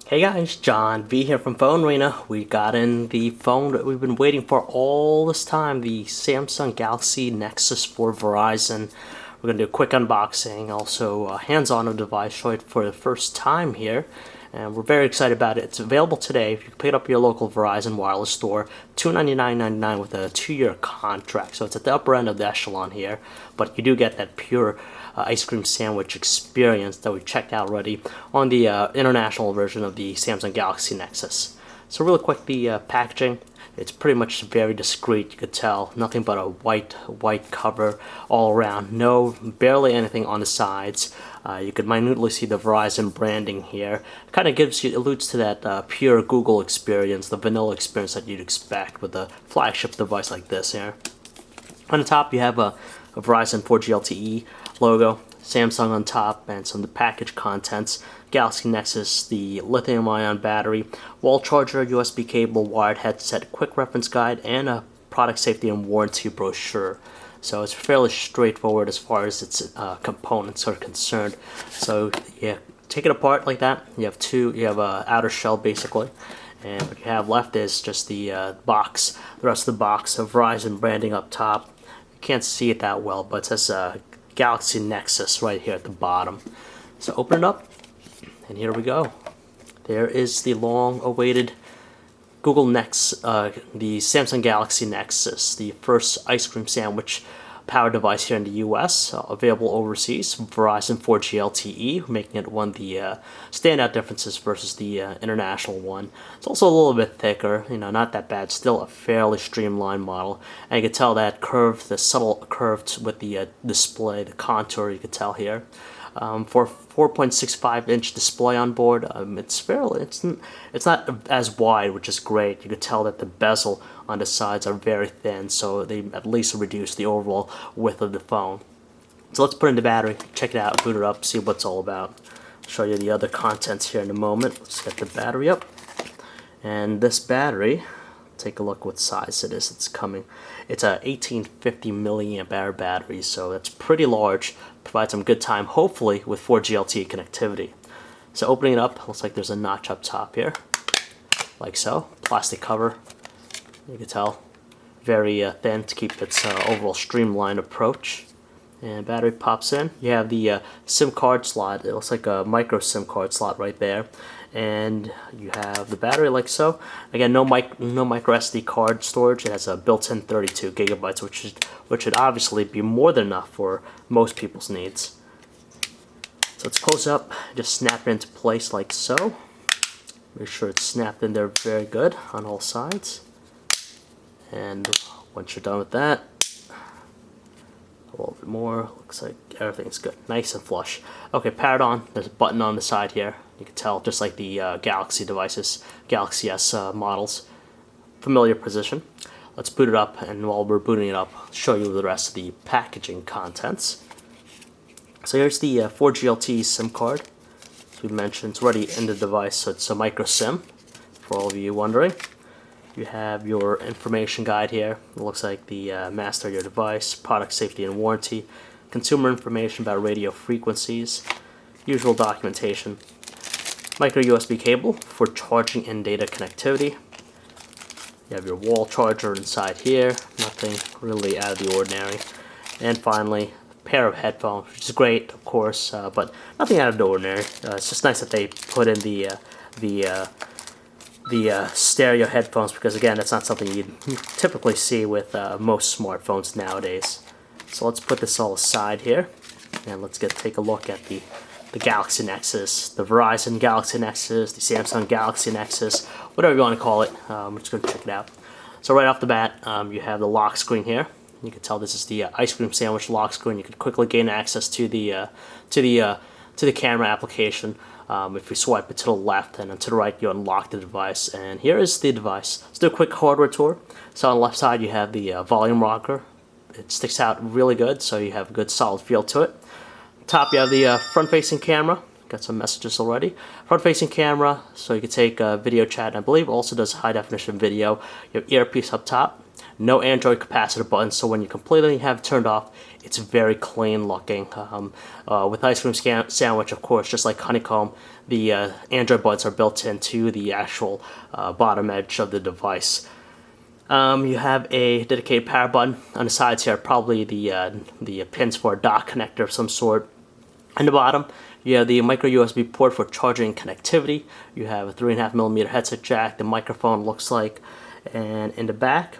Hey guys, John V here from PhoneArena. We got in the phone that we've been waiting for all this time, the Samsung Galaxy Nexus for Verizon. We're going to do a quick unboxing, also hands-on a device, show it for the first time here. And we're very excited about it. It's available today. If you pick it up at your local Verizon wireless store, $299.99 with a 2-year contract. So it's at the upper end of the echelon here, but you do get that pure ice cream sandwich experience that we checked out already on the international version of the Samsung Galaxy Nexus. So really quick, the packaging. It's pretty much very discreet, you could tell. Nothing but a white cover all around. Barely anything on the sides. You could minutely see the Verizon branding here. It kind of alludes to that pure Google experience, the vanilla experience that you'd expect with a flagship device like this here. On the top, you have a Verizon 4G LTE logo, Samsung on top, and some of the package contents. Galaxy Nexus, the lithium-ion battery, wall charger, USB cable, wired headset, quick reference guide, and a product safety and warranty brochure. So it's fairly straightforward as far as its components are concerned. So yeah, take it apart like that. You have a outer shell basically, and what you have left is just the box. The rest of the box of Verizon branding up top. You can't see it that well, but it says Galaxy Nexus right here at the bottom. So open it up, and here we go. There is the long-awaited the Samsung Galaxy Nexus, the first ice cream sandwich power device here in the US, available overseas. Verizon 4G LTE, making it one of the standout differences versus the international one. It's also a little bit thicker, not that bad, still a fairly streamlined model. And you can tell that the subtle curves with the display, the contour, you can tell here. For 4.65-inch display on board, it's not as wide, which is great. You could tell that the bezel on the sides are very thin, so they at least reduce the overall width of the phone. So let's put in the battery, check it out, boot it up, see what it's all about. I'll show you the other contents here in a moment. Let's get the battery up. And this battery, take a look what size it is. It's a 1850 milliamp hour battery, so that's pretty large. Provides some good time, hopefully with 4G LTE connectivity. So opening it up, looks like there's a notch up top here, like so. Plastic cover, you can tell, very thin to keep its overall streamlined approach. And battery pops in. You have the SIM card slot. It looks like a micro SIM card slot right there. And you have the battery like so. Again, no micro SD card storage. It has a built-in 32 gigabytes, which should obviously be more than enough for most people's needs. So let's close up, just snap it into place like so. Make sure it's snapped in there very good on all sides. And once you're done with that, a little bit more, looks like everything's good, nice and flush. Okay, powered on. There's a button on the side here. You can tell, just like the Galaxy devices, Galaxy S models. Familiar position. Let's boot it up, and while we're booting it up, I'll show you the rest of the packaging contents. So here's the 4G LTE SIM card. As we mentioned, it's already in the device, so it's a micro SIM, for all of you wondering. You have your information guide here. It looks like the master of your device, product safety and warranty, consumer information about radio frequencies, usual documentation, micro USB cable for charging and data connectivity. You have your wall charger inside here, nothing really out of the ordinary. And finally, a pair of headphones, which is great, of course, but nothing out of the ordinary. It's just nice that they put in the stereo headphones, because again, that's not something you typically see with most smartphones nowadays. So let's put this all aside here, and let's take a look at the Galaxy Nexus, the Verizon Galaxy Nexus, the Samsung Galaxy Nexus, whatever you want to call it. We're just going to check it out. So right off the bat, you have the lock screen here. You can tell this is the ice cream sandwich lock screen. You can quickly gain access to the camera application. If you swipe it to the left, and then to the right, you unlock the device. And here is the device. Let's do a quick hardware tour. So on the left side, you have the volume rocker. It sticks out really good, so you have a good solid feel to it. Top, you have the front-facing camera. Got some messages already. Front-facing camera, so you can take video chat. And I believe it also does high-definition video. You have earpiece up top. No Android capacitor button, so when you completely have it turned off, it's very clean looking. With ice cream sandwich, of course, just like honeycomb, the Android buds are built into the actual bottom edge of the device. You have a dedicated power button on the sides here, probably the pins for a dock connector of some sort. On the bottom, you have the micro USB port for charging connectivity. You have a 3.5mm headset jack. The microphone looks like, and in the back,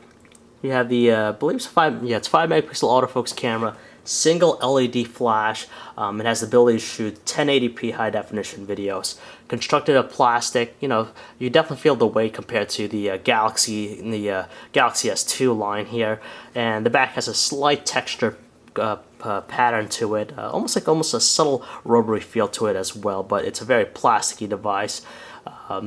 you have the I believe it's 5 megapixel autofocus camera, single LED flash. It has the ability to shoot 1080p high definition videos. Constructed of plastic, you know, you definitely feel the weight compared to the Galaxy S2 line here. And the back has a slight texture pattern to it, almost a subtle rubbery feel to it as well. But it's a very plasticky device.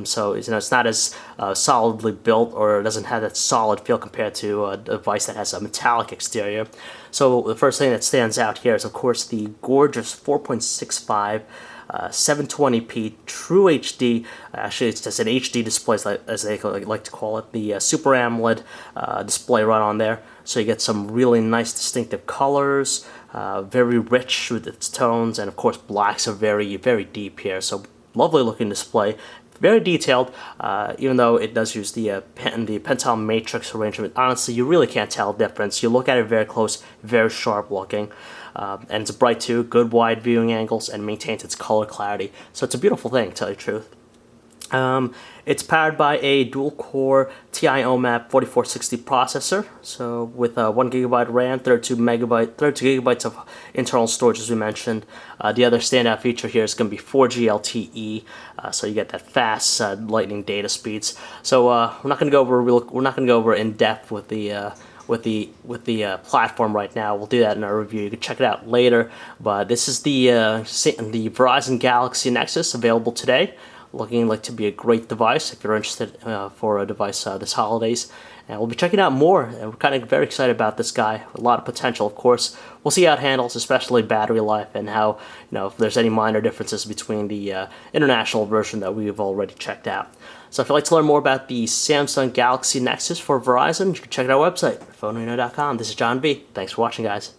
So you know, it's not as solidly built, or it doesn't have that solid feel compared to a device that has a metallic exterior. So the first thing that stands out here is, of course, the gorgeous 4.65 720p True HD. Actually, it's just an HD display, as they like to call it. The Super AMOLED display right on there. So you get some really nice distinctive colors, very rich with its tones, and of course blacks are very, very deep here. So lovely looking display. Very detailed, even though it does use the Pentile matrix arrangement. Honestly, you really can't tell the difference. You look at it very close, very sharp looking, and it's bright too, good wide viewing angles, and maintains its color clarity. So it's a beautiful thing, to tell you the truth. It's powered by a dual-core TI OMAP 4460 processor, so with 1GB RAM, 32 gigabytes of internal storage, as we mentioned. The other standout feature here is going to be 4G LTE, so you get that fast lightning data speeds. So we're not going to go over in depth with the platform right now. We'll do that in our review. You can check it out later. But this is the Verizon Galaxy Nexus, available today. Looking like to be a great device if you're interested for a device this holidays. And we'll be checking out more, and we're kind of very excited about this guy. A lot of potential, of course. We'll see how it handles, especially battery life, and how, you know, if there's any minor differences between the international version that we've already checked out. So if you'd like to learn more about the Samsung Galaxy Nexus for Verizon, you can check out our website, PhoneArena.com. This is John B. Thanks for watching, guys.